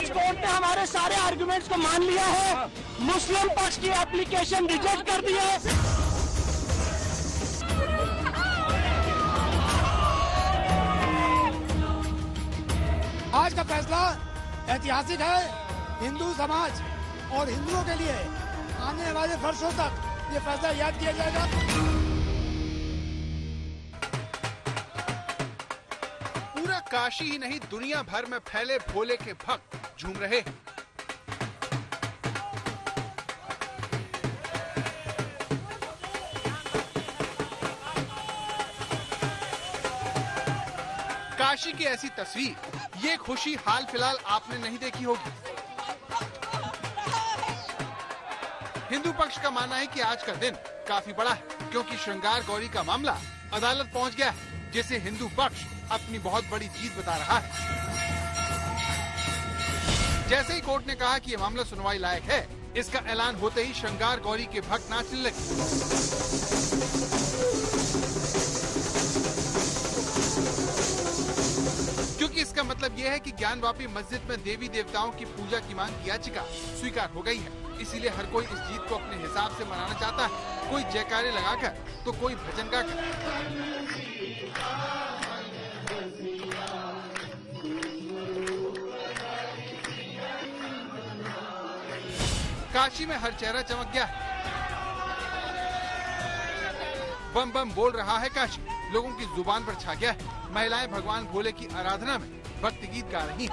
आज कोर्ट ने हमारे सारे आर्गुमेंट्स को मान लिया है, मुस्लिम पक्ष की एप्लीकेशन रिजेक्ट कर दी है। आज का फैसला ऐतिहासिक है। हिंदू समाज और हिंदुओं के लिए आने वाले वर्षों तक ये फैसला याद किया जाएगा। पूरा काशी ही नहीं, दुनिया भर में फैले भोले के भक्त झूम रहे हैं। काशी की ऐसी तस्वीर, ये खुशी हाल फिलहाल आपने नहीं देखी होगी। हिंदू पक्ष का मानना है कि आज का दिन काफी बड़ा है, क्योंकि श्रृंगार गौरी का मामला अदालत पहुंच गया है, जिसे हिंदू पक्ष अपनी बहुत बड़ी जीत बता रहा है। जैसे ही कोर्ट ने कहा कि ये मामला सुनवाई लायक है, इसका ऐलान होते ही श्रृंगार गौरी के भक्त नाचने लगे। क्योंकि इसका मतलब ये है कि ज्ञानवापी मस्जिद में देवी देवताओं की पूजा की मांग की याचिका स्वीकार हो गई है। इसीलिए हर कोई इस जीत को अपने हिसाब से मनाना चाहता है, कोई जयकारे लगाकर तो कोई भजन गाकर। काशी में हर चेहरा चमक गया है, बम बम बोल रहा है काशी, लोगों की जुबान पर छा गया है। महिलाएं भगवान भोले की आराधना में भक्ति गीत गा रही हैं।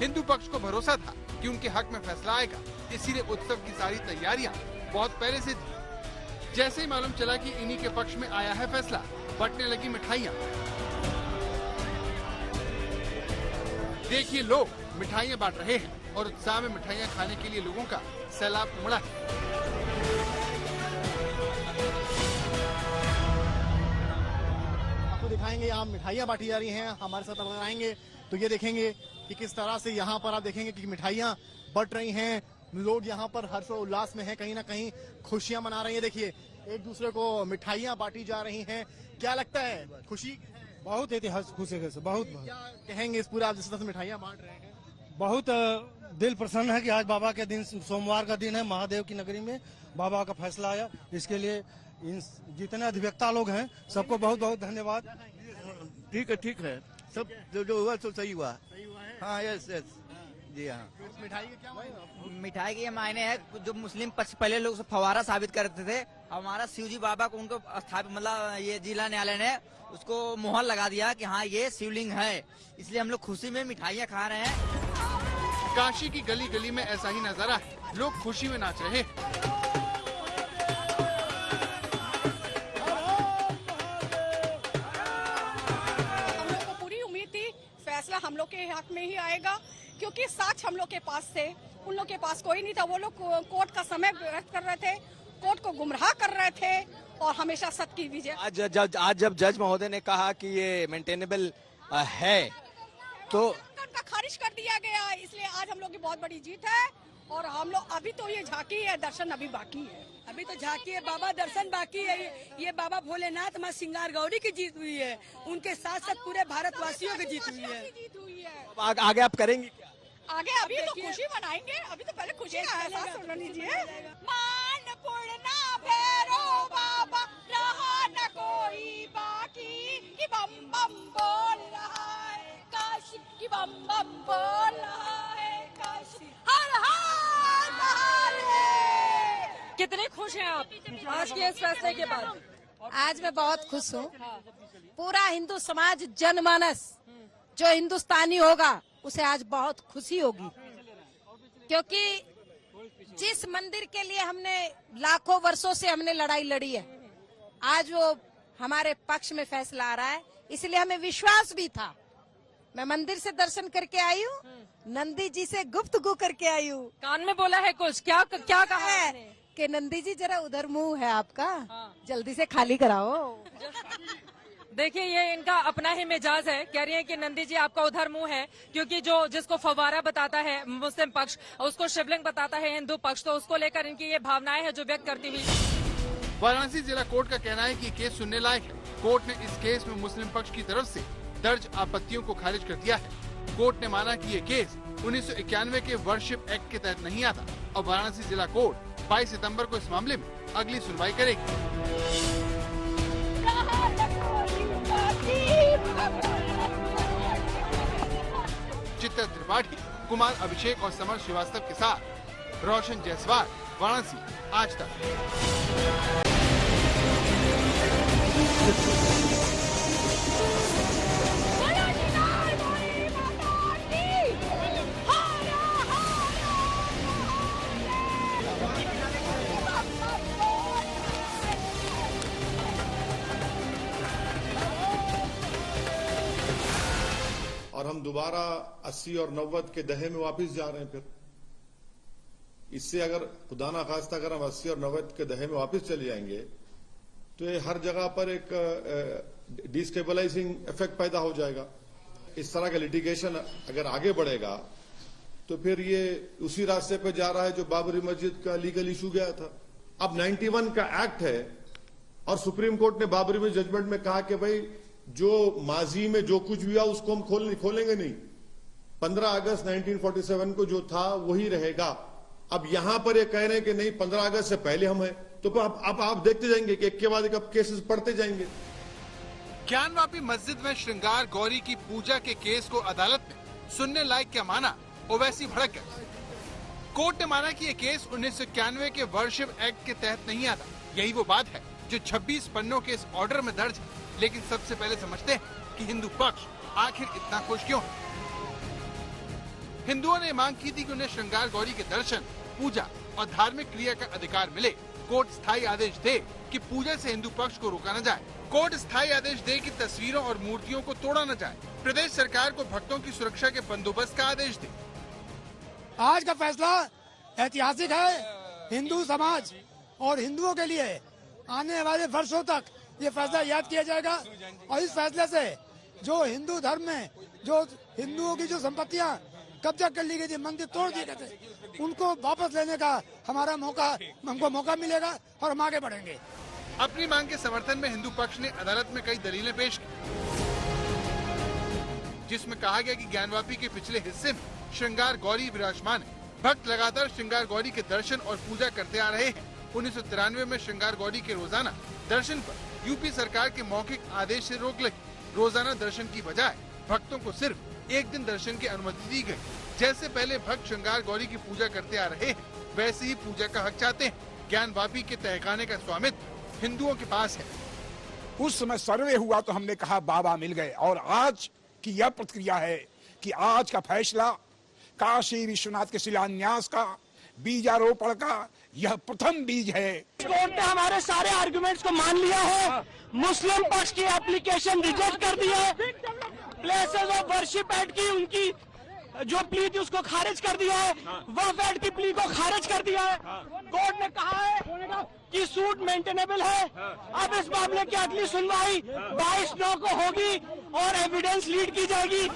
हिंदू पक्ष को भरोसा था कि उनके हक में फैसला आएगा, इसीलिए उत्सव की सारी तैयारियां बहुत पहले से थी। जैसे ही मालूम चला कि इन्हीं के पक्ष में आया है फैसला, बंटने लगी मिठाइयां। देखिए, लोग मिठाइयां बांट रहे हैं और उत्साह में मिठाइयां खाने के लिए लोगों का सैलाब उमड़ा है। आपको दिखाएंगे यहाँ मिठाइयाँ बांटी जा रही हैं, हमारे साथ अगर आएंगे तो ये देखेंगे कि किस तरह से यहाँ पर आप देखेंगे कि मिठाइयाँ बट रही हैं। लोग यहाँ पर हर्षोल्लास में हैं, कहीं ना कहीं खुशियाँ मना रही हैं। देखिए, एक दूसरे को मिठाइयाँ बांटी जा रही हैं। क्या लगता है, खुशी? बहुत ऐतिहासिक खुशी है, बहुत क्या कहेंगे इस पूरा, आप जिस तरह से मिठाइयाँ बांट रहे हैं? बहुत दिल प्रसन्न है कि आज बाबा के दिन, सोमवार का दिन है, महादेव की नगरी में बाबा का फैसला आया। इसके लिए इन जितने अधिवक्ता लोग हैं सबको बहुत बहुत धन्यवाद। ठीक है, सब जो हुआ तो सही हुआ। हाँ, यस जी हाँ। मिठाई के क्या मायने? मिठाई के ये मायने है, जो मुस्लिम पक्ष पहले लोग फवारा साबित करते थे, हमारा शिवजी बाबा को उनको स्थापित, मतलब ये जिला न्यायालय ने उसको मोहर लगा दिया कि हाँ ये शिवलिंग है, इसलिए हम लोग खुशी में मिठाइयाँ खा रहे हैं। काशी की गली गली में ऐसा ही नजारा है, लोग खुशी में नाच रहे हैं। हम लोग को पूरी उम्मीद थी फैसला हम लोग के हक में ही आएगा, क्योंकि साक्ष्य हम लोग के पास थे, उन लोग के पास कोई नहीं था। वो लोग कोर्ट का समय व्यर्थ कर रहे थे, कोर्ट को गुमराह कर रहे थे और हमेशा सत्य की विजय। आज जब जज महोदय ने कहा कि ये मेंटेनेबल है तो का खारिज कर दिया गया, इसलिए आज हम लोग की बहुत बड़ी जीत है। और हम लोग अभी तो ये झांकी है, दर्शन अभी बाकी है। अभी तो झांकी है, बाबा दर्शन बाकी है। ये बाबा भोलेनाथ माँ श्रृंगार गौरी की जीत हुई है, उनके साथ साथ पूरे भारतवासियों की जीत हुई है। आगे आप करेंगी क्या? आगे अभी तो खुशी मनाएंगे, अभी तो पहले खुशी का एहसास सुन लीजिए। मान पूर्णा भैरो बाबा, रहा न कोई बाकी, कि बम बम बोल रहा है काशी, कि बम बम बोल रहा है काशी, हर हर महादेव। कितने खुश हैं आप आज के इस फैसले के बाद? आज मैं बहुत खुश हूँ। पूरा हिंदू समाज, जनमानस जो हिंदुस्तानी होगा उसे आज बहुत खुशी होगी, क्योंकि जिस मंदिर के लिए हमने लाखों वर्षों से हमने लड़ाई लड़ी है, आज वो हमारे पक्ष में फैसला आ रहा है। इसलिए हमें विश्वास भी था। मैं मंदिर से दर्शन करके आई हूँ, नंदी जी से गुफ्तगू करके आई हूँ। कान में बोला है कुछ? क्या कहा है कि नंदी जी जरा उधर मुंह है आपका, जल्दी से खाली कराओ। देखिए, ये इनका अपना ही मिजाज है। कह रही है कि नंदी जी आपका उधर मुंह है, क्योंकि जिसको फव्वारा बताता है मुस्लिम पक्ष, उसको शिवलिंग बताता है हिंदू पक्ष, तो उसको लेकर इनकी ये भावनाएं है जो व्यक्त करती हुई। वाराणसी जिला कोर्ट का कहना है कि केस सुनने लायक है कोर्ट ने इस केस में मुस्लिम पक्ष की तरफ से दर्ज आपत्तियों को खारिज कर दिया है। कोर्ट ने माना कि ये केस 1991 के वर्शिप एक्ट के तहत नहीं आता और वाराणसी जिला कोर्ट 22 सितंबर को इस मामले में अगली सुनवाई करेगी। चित्रा त्रिपाठी, कुमार अभिषेक और समर श्रीवास्तव के साथ रोशन जायसवाल, वाराणसी, आज तक। और हम दोबारा 80 और 90 के दहे में वापस जा रहे हैं। फिर इससे अगर खुदा ना खास्ता अगर हम 80 और 90 के दहे में वापस चले जाएंगे तो ये हर जगह पर एक डिस्टेबलाइजिंग इफेक्ट पैदा हो जाएगा। इस तरह का लिटिगेशन अगर आगे बढ़ेगा तो फिर ये उसी रास्ते पे जा रहा है जो बाबरी मस्जिद का लीगल इशू गया था। अब 91 का एक्ट है और सुप्रीम कोर्ट ने बाबरी में जजमेंट में कहा कि भाई जो माजी में जो कुछ भी हुआ उसको हम खोलेंगे नहीं। 15 अगस्त 1947 को जो था वही रहेगा। अब यहां पर ये कह रहे हैं कि नहीं 15 अगस्त से पहले हम हैं, तो अब आप देखते जाएंगे कि एक के बाद एक अब केसेस पढ़ते जाएंगे। ज्ञानवापी मस्जिद में श्रृंगार गौरी की पूजा के केस को अदालत में सुनने लायक क्या माना, ओवैसी भड़क गए। कोर्ट ने माना कि ये केस 1991 के वर्शिप एक्ट के तहत नहीं आता। यही वो बात है जो 26 पन्नों के इस ऑर्डर में दर्ज है। लेकिन सबसे पहले समझते हैं कि हिंदू पक्ष आखिर इतना खुश क्यों है। हिंदुओं ने मांग की थी कि उन्हें श्रृंगार गौरी के दर्शन, पूजा और धार्मिक क्रिया का अधिकार मिले। कोर्ट स्थायी आदेश दे कि पूजा से हिंदू पक्ष को रोका न जाए। कोर्ट स्थायी आदेश दे कि तस्वीरों और मूर्तियों को तोड़ा न जाए। प्रदेश सरकार को भक्तों की सुरक्षा के बंदोबस्त का आदेश दे। आज का फैसला ऐतिहासिक है। हिंदू समाज और हिंदुओं के लिए आने वाले वर्षों तक ये फैसला याद किया जाएगा और इस फैसले से जो हिंदू धर्म में जो हिंदुओं की जो संपत्तियां कब्जा कर ली गई थी, मंदिर तोड़ दिए गए थे, उनको वापस लेने का हमको मौका मिलेगा और हम आगे बढ़ेंगे। अपनी मांग के समर्थन में हिंदू पक्ष ने अदालत में कई दलीलें पेश की, जिसमें कहा गया कि ज्ञानवापी के पिछले हिस्से में श्रृंगार गौरी विराजमान है। भक्त लगातार श्रृंगार गौरी के दर्शन और पूजा करते आ रहे हैं। 1993 में श्रृंगार गौरी के रोजाना दर्शन पर यूपी सरकार के मौखिक आदेश से रोक लगी। रोजाना दर्शन की बजाय भक्तों को सिर्फ एक दिन दर्शन की अनुमति दी गई। जैसे पहले भक्त श्रृंगार गौरी की पूजा करते आ रहे हैं, वैसे ही पूजा का हक चाहते हैं। ज्ञानवापी के तहखाने का स्वामित्व हिंदुओं के पास है। उस समय सर्वे हुआ तो हमने कहा बाबा मिल गए, और आज की यह प्रतिक्रिया है कि आज का फैसला काशी विश्वनाथ के शिलान्यास का, बीजारोपण का यह प्रथम बीज है। कोर्ट ने हमारे सारे आर्गुमेंट्स को मान लिया है। मुस्लिम पक्ष की एप्लीकेशन रिजेक्ट कर दी है। प्लेसेस ऑफ वर्शिप एक्ट की उनकी जो प्ली थी उसको खारिज कर दिया है। वक्फ एक्ट की प्ली को खारिज कर दिया है। कोर्ट ने कहा है कि सूट मेंटेनेबल है। अब इस मामले की अगली सुनवाई 22/9 को होगी और एविडेंस लीड की जाएगी।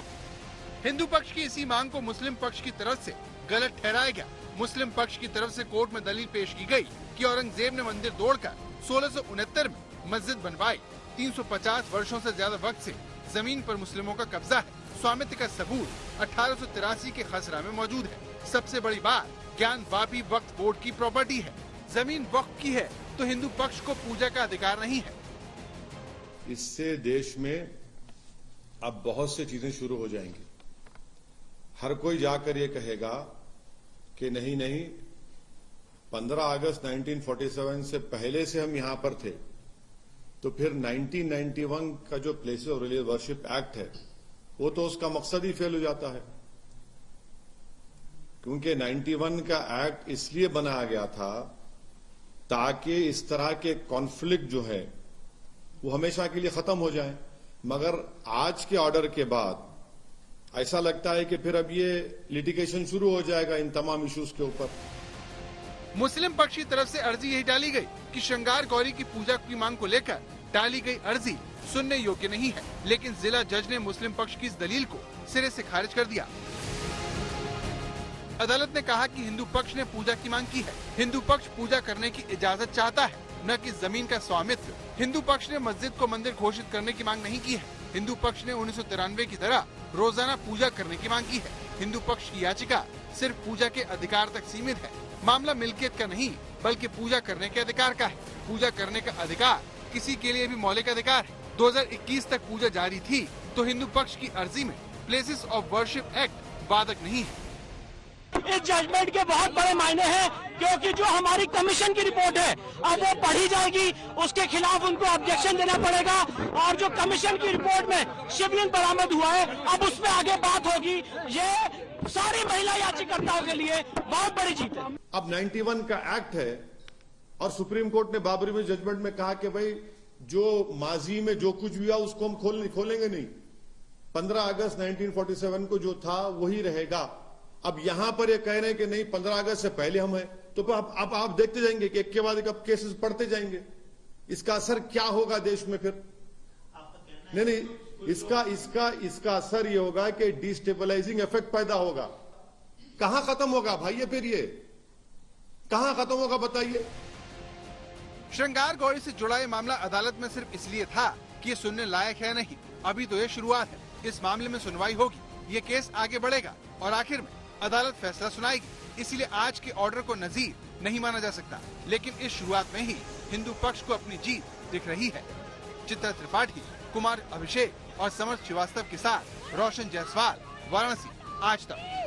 हिंदू पक्ष की इसी मांग को मुस्लिम पक्ष की तरफ से गलत ठहराया गया। मुस्लिम पक्ष की तरफ से कोर्ट में दलील पेश की गई कि औरंगजेब ने मंदिर तोड़कर 1669 में मस्जिद बनवाई। 350 वर्षों से ज्यादा वक्त से जमीन पर मुस्लिमों का कब्जा है। स्वामित्व का सबूत 1883 के खसरा में मौजूद है। सबसे बड़ी बात, ज्ञानवापी वक्फ बोर्ड की प्रॉपर्टी है। जमीन वक्फ की है तो हिंदू पक्ष को पूजा का अधिकार नहीं है। इससे देश में अब बहुत सी चीजें शुरू हो जाएंगी। हर कोई जाकर ये कहेगा कि नहीं 15 अगस्त 1947 से पहले से हम यहां पर थे, तो फिर 1991 का जो places of religious worship act है वो तो उसका मकसद ही फेल हो जाता है। क्योंकि 91 का एक्ट इसलिए बनाया गया था ताकि इस तरह के कॉन्फ्लिक्ट जो है वो हमेशा के लिए खत्म हो जाए। मगर आज के ऑर्डर के बाद ऐसा लगता है कि फिर अब ये लिटिगेशन शुरू हो जाएगा इन तमाम इश्यूज के ऊपर। मुस्लिम पक्ष की तरफ से अर्जी यही डाली गई कि श्रृंगार गौरी की पूजा की मांग को लेकर डाली गई अर्जी सुनने योग्य नहीं है। लेकिन जिला जज ने मुस्लिम पक्ष की इस दलील को सिरे से खारिज कर दिया। अदालत ने कहा कि हिंदू पक्ष ने पूजा की मांग की है। हिंदू पक्ष पूजा करने की इजाजत चाहता है। न कि जमीन का स्वामित्व। हिंदू पक्ष ने मस्जिद को मंदिर घोषित करने की मांग नहीं की है। हिंदू पक्ष ने 1993 की तरह रोजाना पूजा करने की मांग की है। हिंदू पक्ष की याचिका सिर्फ पूजा के अधिकार तक सीमित है। मामला मिल्कियत का नहीं बल्कि पूजा करने के अधिकार का है। पूजा करने का अधिकार किसी के लिए भी मौलिक अधिकार है। 2021 तक पूजा जारी थी तो हिंदू पक्ष की अर्जी में प्लेसेस ऑफ वर्शिप एक्ट बाधक नहीं है। इस जजमेंट के बहुत बड़े मायने हैं, क्योंकि जो हमारी कमीशन की रिपोर्ट है अब वो पढ़ी जाएगी, उसके खिलाफ उनको ऑब्जेक्शन देना पड़ेगा। और जो कमीशन की रिपोर्ट में शिवलिंग बरामद हुआ है अब उसमें आगे बात होगी। ये सारी महिला याचिकाकर्ताओं के लिए बहुत बड़ी जीत है। अब 91 का एक्ट है और सुप्रीम कोर्ट ने बाबरी में जजमेंट में कहा कि भाई जो माजी में जो कुछ भी हुआ उसको हम खोलेंगे नहीं। 15 अगस्त 1947 को जो था वही रहेगा। अब यहां पर ये कह रहे हैं कि नहीं 15 अगस्त से पहले हम हैं, तो अब आप देखते जाएंगे कि एक के बाद एक अब केसेस पढ़ते जाएंगे। इसका असर क्या होगा देश में फिर? नहीं, इसका असर ये होगा कि डिस्टेबलाइजिंग इफेक्ट पैदा होगा। कहां खत्म होगा भाई ये फिर ये कहां खत्म होगा बताइए? श्रृंगार गौरी से जुड़ा ये मामला अदालत में सिर्फ इसलिए था कि ये सुनने लायक है नहीं। अभी तो ये शुरुआत है। इस मामले में सुनवाई होगी, ये केस आगे बढ़ेगा और आखिर में अदालत फैसला सुनाएगी। इसलिए आज के ऑर्डर को नजीर नहीं माना जा सकता, लेकिन इस शुरुआत में ही हिंदू पक्ष को अपनी जीत दिख रही है। चित्रा त्रिपाठी, कुमार अभिषेक और समर्थ श्रीवास्तव के साथ रोशन जायसवाल, वाराणसी, आज तक।